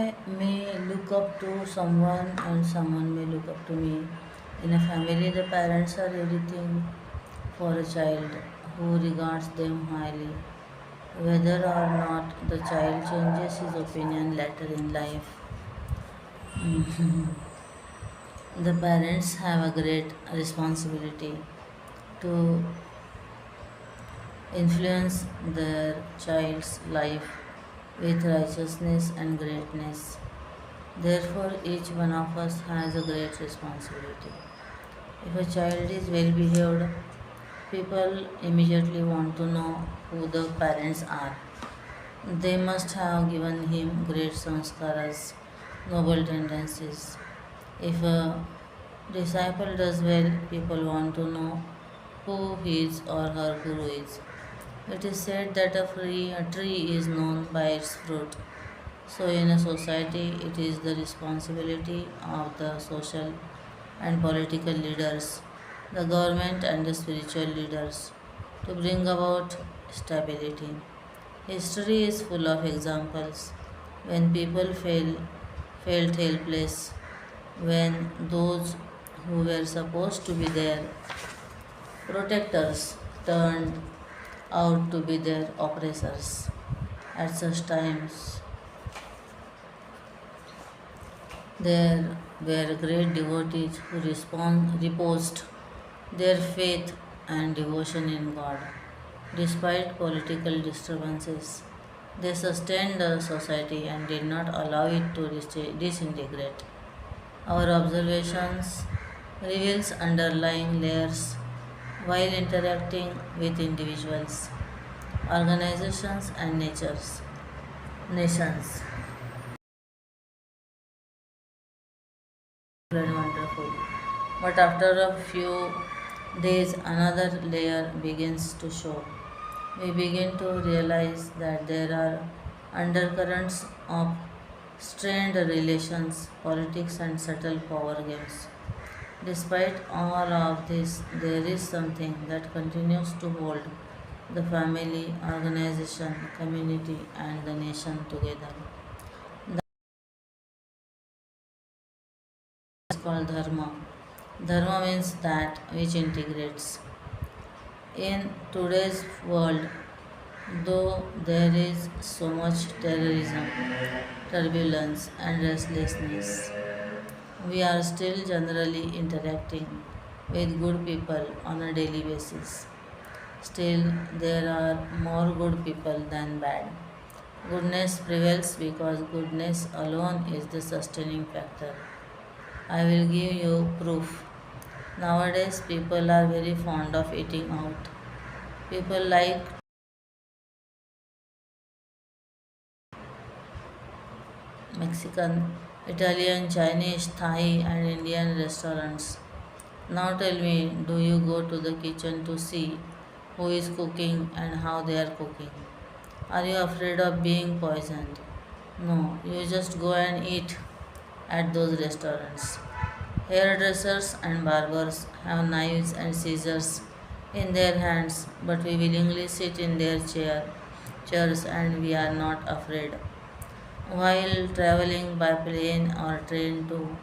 I may look up to someone and someone may look up to me. In a family, the parents are everything for a child who regards them highly. Whether or not the child changes his opinion later in life, the parents have a great responsibility to influence their child's life with righteousness and greatness. Therefore, each one of us has a great responsibility. If a child is well behaved, people immediately want to know who the parents are. They must have given him great sanskaras, noble tendencies. If a disciple does well, people want to know who his or her guru is. It is said that a tree is known by its fruit. So, in a society, it is the responsibility of the social and political leaders, the government and the spiritual leaders to bring about stability. History is full of examples when people felt helpless, when those who were supposed to be their protectors turned out to be their oppressors. At such times, there were great devotees who reposed their faith and devotion in God. Despite political disturbances, they sustained the society and did not allow it to disintegrate. Our observations reveals underlying layers while interacting with individuals, organizations and nations. And wonderful. But after a few days, another layer begins to show. We begin to realize that there are undercurrents of strained relations, politics, and subtle power games. Despite all of this, there is something that continues to hold the family, organization, community, and the nation together. That is called dharma. Dharma means that which integrates. In today's world, though there is so much terrorism, turbulence, and restlessness, we are still generally interacting with good people on a daily basis. Still, there are more good people than bad. Goodness prevails because goodness alone is the sustaining factor. I will give you proof. Nowadays, people are very fond of eating out. People like Mexican, Italian, Chinese, Thai, and Indian restaurants. Now tell me, do you go to the kitchen to see who is cooking and how they are cooking? Are you afraid of being poisoned? No, you just go and eat at those restaurants. Hairdressers and barbers have knives and scissors in their hands, but we willingly sit in their chairs and we are not afraid. While traveling by plane or train too,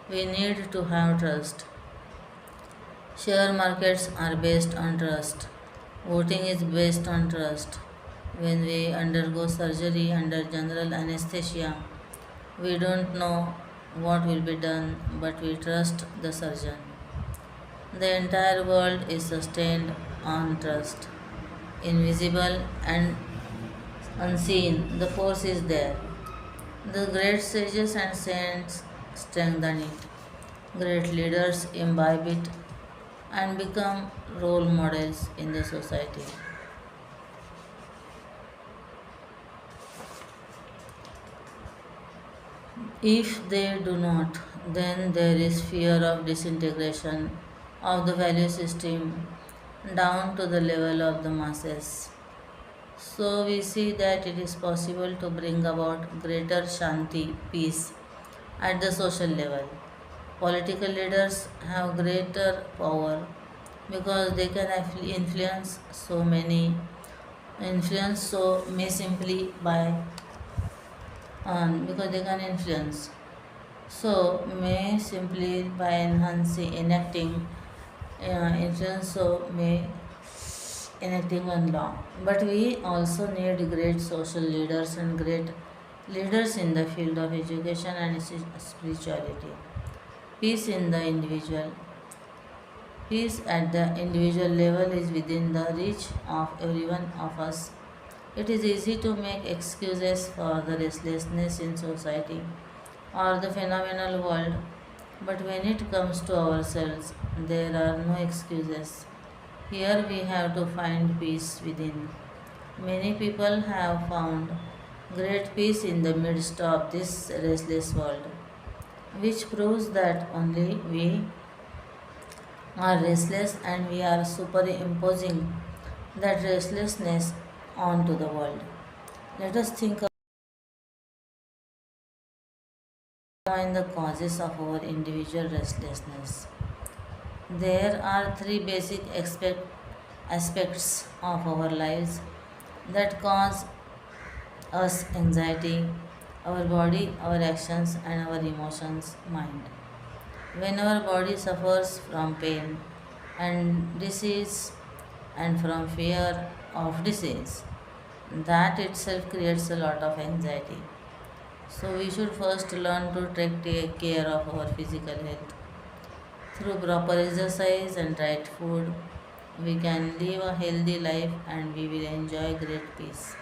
we need to have trust. Share markets are based on trust. Voting is based on trust. When we undergo surgery under general anesthesia, we don't know what will be done, but we trust the surgeon. The entire world is sustained on trust. Invisible and unseen, the force is there. The great sages and saints strengthen it. Great leaders imbibe it and become role models in the society. If they do not, then there is fear of disintegration of the value system down to the level of the masses. So we see that it is possible to bring about greater shanti, peace at the social level. Political leaders have greater power because they can influence so may simply by because they can influence. So may simply by enhancing enacting influence so may enacting one law. But we also need great social leaders and great leaders in the field of education and spirituality. Peace in the individual. Peace at the individual level is within the reach of every one of us. It is easy to make excuses for the restlessness in society or the phenomenal world, but when it comes to ourselves, there are no excuses. Here we have to find peace within. Many people have found great peace in the midst of this restless world, which proves that only we are restless and we are superimposing that restlessness onto the world. Let us think of the causes of our individual restlessness. There are three basic aspects of our lives that cause us anxiety: our body, our actions, and our emotions, mind. When our body suffers from pain and disease and from fear of disease, that itself creates a lot of anxiety. So, we should first learn to take care of our physical health. Through proper exercise and right food, we can live a healthy life and we will enjoy great peace.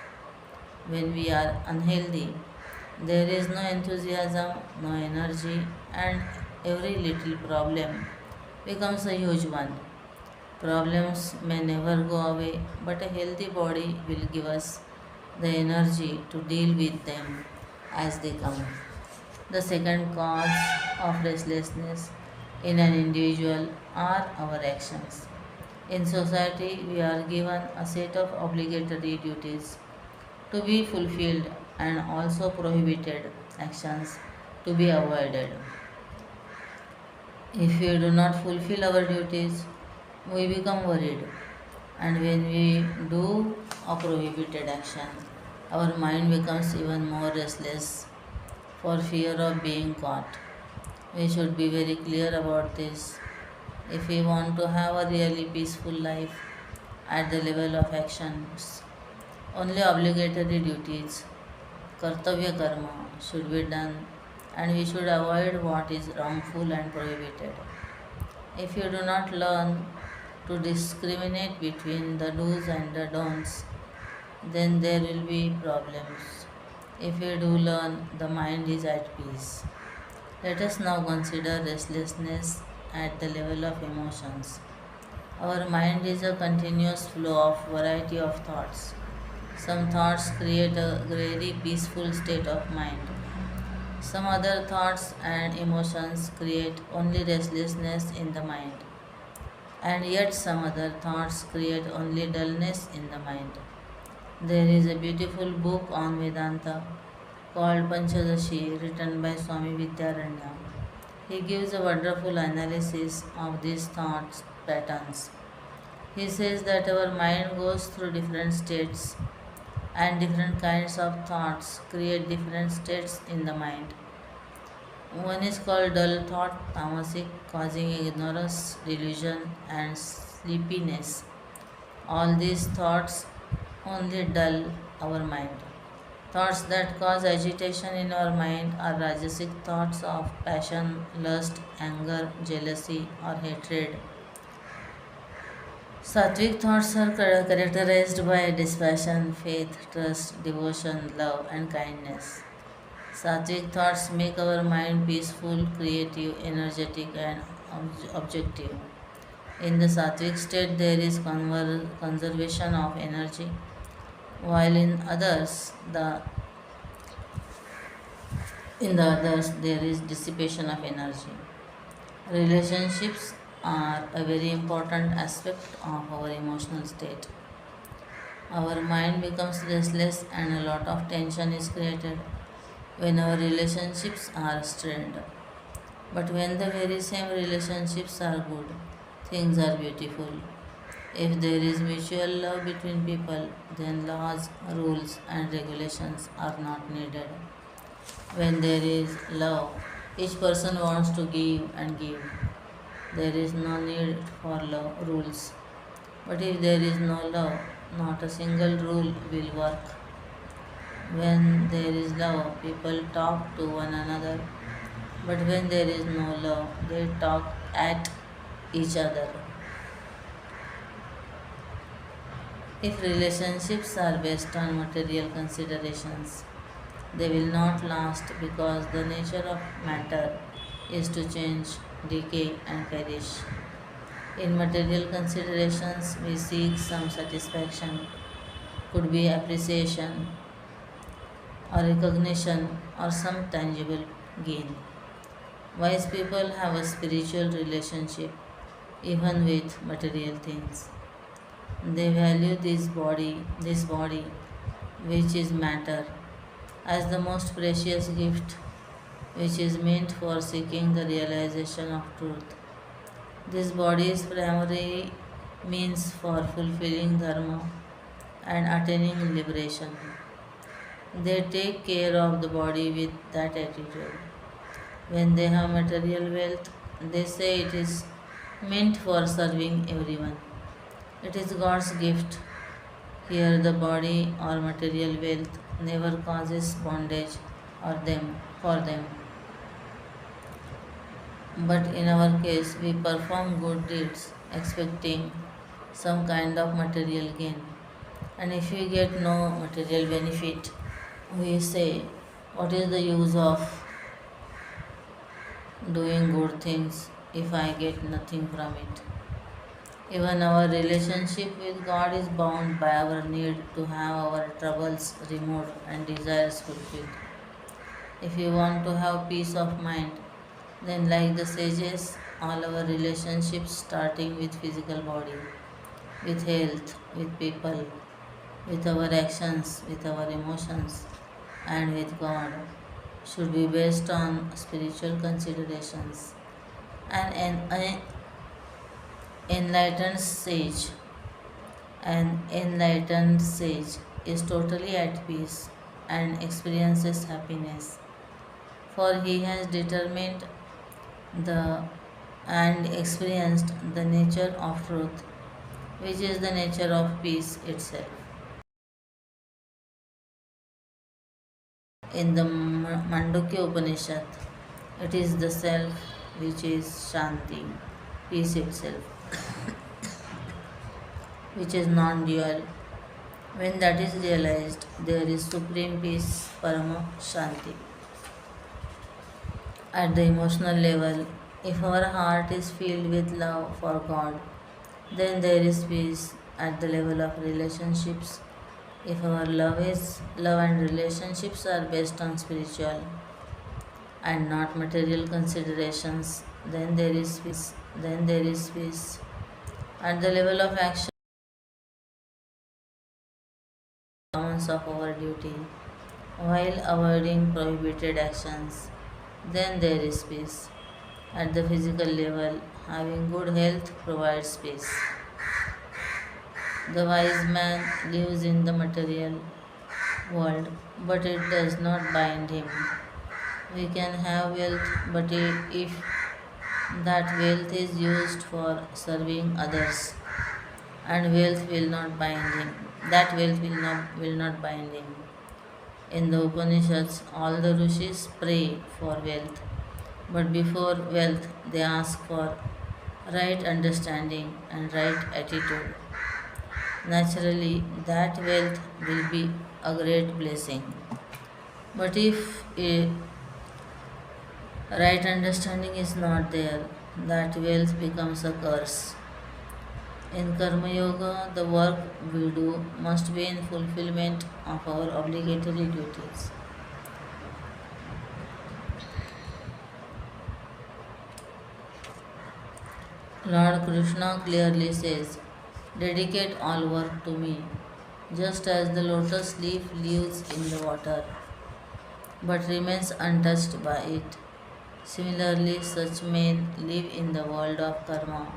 When we are unhealthy, there is no enthusiasm, no energy, and every little problem becomes a huge one. Problems may never go away, but a healthy body will give us the energy to deal with them as they come. The second cause of restlessness in an individual are our actions. In society, we are given a set of obligatory duties to be fulfilled and also prohibited actions to be avoided. If we do not fulfill our duties, we become worried, and when we do a prohibited action, our mind becomes even more restless for fear of being caught. We should be very clear about this. If we want to have a really peaceful life at the level of actions, only obligatory duties, kartavya karma, should be done, and we should avoid what is wrongful and prohibited. If you do not learn to discriminate between the do's and the don'ts, then there will be problems. If you do learn, the mind is at peace. Let us now consider restlessness at the level of emotions. Our mind is a continuous flow of variety of thoughts. Some thoughts create a very peaceful state of mind. Some other thoughts and emotions create only restlessness in the mind. And yet some other thoughts create only dullness in the mind. There is a beautiful book on Vedanta called Panchadashi written by Swami Vidyaranya. He gives a wonderful analysis of these thoughts patterns. He says that our mind goes through different states and different kinds of thoughts create different states in the mind. One is called dull thought, tamasic, causing ignorance, delusion, and sleepiness. All these thoughts only dull our mind. Thoughts that cause agitation in our mind are rajasic thoughts of passion, lust, anger, jealousy, or hatred. Sattvic thoughts are characterized by dispassion, faith, trust, devotion, love, and kindness. Sattvic thoughts make our mind peaceful, creative, energetic, and objective. In the sattvic state, there is conservation of energy, while in the others there is dissipation of energy. Relationships are a very important aspect of our emotional state. Our mind becomes restless and a lot of tension is created when our relationships are strained. But when the very same relationships are good, things are beautiful. If there is mutual love between people, then laws, rules, and regulations are not needed. When there is love, each person wants to give and give. There is no need for love rules. But if there is no love, not a single rule will work. When there is love, people talk to one another. But when there is no love, they talk at each other. If relationships are based on material considerations, they will not last because the nature of matter is to change, decay, and perish. In material considerations, we seek some satisfaction, could be appreciation or recognition or some tangible gain. Wise people have a spiritual relationship even with material things. They value this body which is matter, as the most precious gift which is meant for seeking the realization of truth. This body is primary means for fulfilling dharma and attaining liberation. They take care of the body with that attitude. When they have material wealth, they say it is meant for serving everyone. It is God's gift. Here, the body or material wealth never causes bondage or them for them. But in our case, we perform good deeds expecting some kind of material gain. And if we get no material benefit, we say, what is the use of doing good things if I get nothing from it? Even our relationship with God is bound by our need to have our troubles removed and desires fulfilled. If we want to have peace of mind, then, like the sages, all our relationships, starting with physical body, with health, with people, with our actions, with our emotions, and with God, should be based on spiritual considerations. An enlightened sage, an enlightened sage is totally at peace and experiences happiness, for he has determined the and experienced the nature of truth, which is the nature of peace itself. In the Mandukya Upanishad, it is the self which is Shanti, peace itself, which is non dual. When that is realized, there is supreme peace, Parama Shanti. At the emotional level, if our heart is filled with love for God, then there is peace at the level of relationships. If our love and relationships are based on spiritual and not material considerations, then there is peace. Then there is peace at the level of action, performance of our duty, while avoiding prohibited actions. Then there is peace. At the physical level, having good health provides peace. The wise man lives in the material world, but it does not bind him. We can have wealth, but if that wealth is used for serving others, and wealth will not bind him, that wealth will not bind him. In the Upanishads, all the rishis pray for wealth, but before wealth, they ask for right understanding and right attitude. Naturally, that wealth will be a great blessing. But if a right understanding is not there, that wealth becomes a curse. In Karma Yoga, the work we do must be in fulfillment of our obligatory duties. Lord Krishna clearly says, dedicate all work to me, just as the lotus leaf lives in the water but remains untouched by it. Similarly, such men live in the world of karma,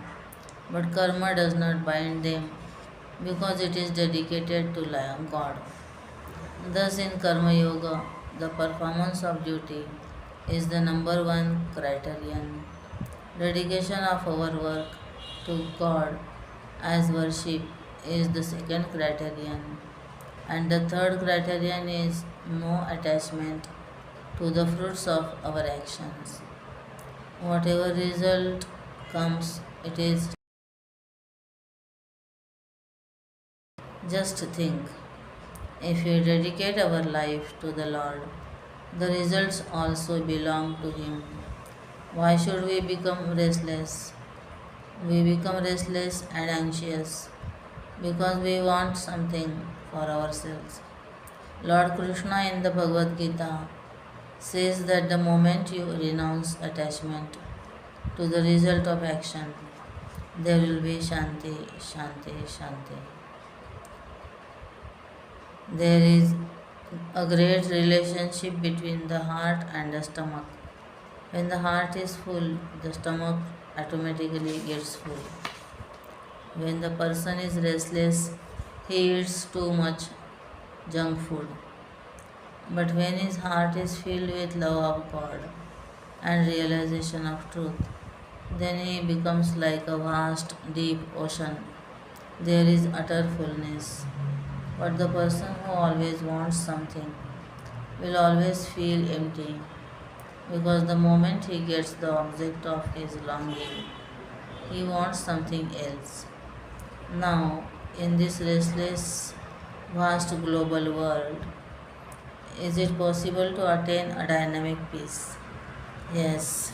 but karma does not bind them because it is dedicated to God. Thus, in Karma Yoga, the performance of duty is the number one criterion. Dedication of our work to God as worship is the second criterion. And the third criterion is no attachment to the fruits of our actions. Whatever result comes, it is just think. If we dedicate our life to the Lord, the results also belong to Him. Why should we become restless? We become restless and anxious because we want something for ourselves. Lord Krishna in the Bhagavad Gita says that the moment you renounce attachment to the result of action, there will be Shanti, Shanti, Shanti. There is a great relationship between the heart and the stomach. When the heart is full, the stomach automatically gets full. When the person is restless, he eats too much junk food. But when his heart is filled with love of God and realization of truth, then he becomes like a vast, deep ocean. There is utter fullness. But the person who always wants something will always feel empty because the moment he gets the object of his longing, he wants something else. Now, in this restless, vast global world, is it possible to attain a dynamic peace? Yes,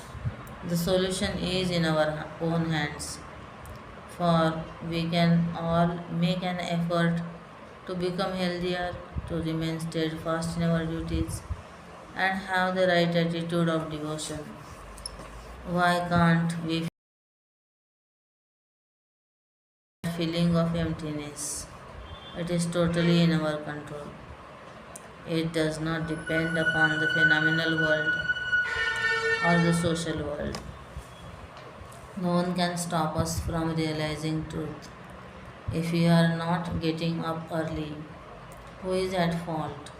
the solution is in our own hands, for we can all make an effort to become healthier, to remain steadfast in our duties, and have the right attitude of devotion. Why can't we feel a feeling of emptiness? It is totally in our control. It does not depend upon the phenomenal world or the social world. No one can stop us from realizing truth. If we are not getting up early, who is at fault?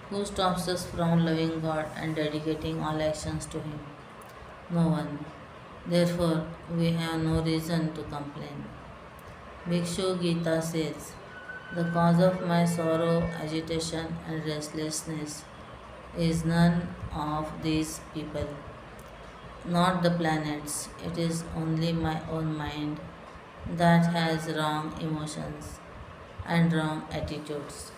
Who stops us from loving God and dedicating all actions to Him? No one. Therefore, we have no reason to complain. Bhikshu Gita says, the cause of my sorrow, agitation, and restlessness is none of these people, not the planets. It is only my own mind that has wrong emotions and wrong attitudes.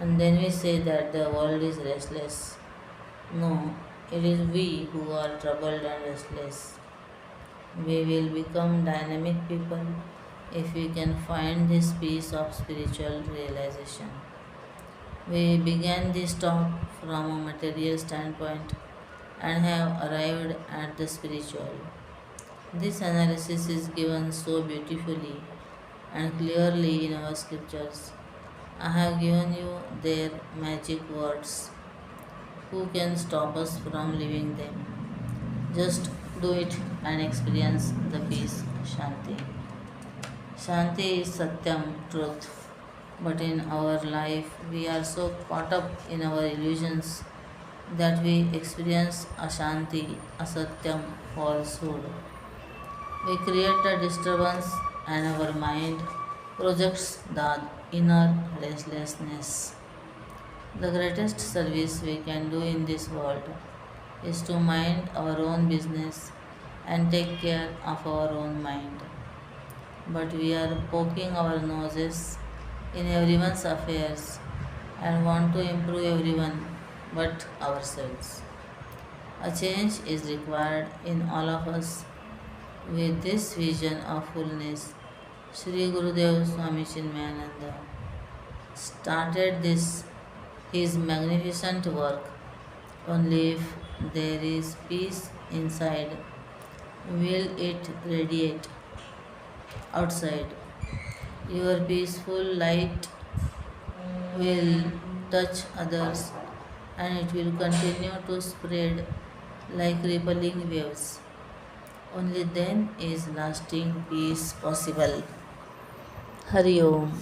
And then we say that the world is restless. No, it is we who are troubled and restless. We will become dynamic people if we can find this peace of spiritual realization. We began this talk from a material standpoint and have arrived at the spiritual. This analysis is given so beautifully and clearly in our scriptures. I have given you their magic words. Who can stop us from living them? Just do it and experience the peace, Shanti. Shanti is Satyam, truth. But in our life, we are so caught up in our illusions that we experience Ashanti, Asatyam, falsehood. We create a disturbance and our mind projects the inner restlessness. The greatest service we can do in this world is to mind our own business and take care of our own mind. But we are poking our noses in everyone's affairs and want to improve everyone but ourselves. A change is required in all of us. With this vision of fullness, Sri Gurudev Swami Tejomayananda started this his magnificent work. Only if there is peace inside will it radiate outside. Your peaceful light will touch others and it will continue to spread like rippling waves. Only then is lasting peace possible. Hari Om.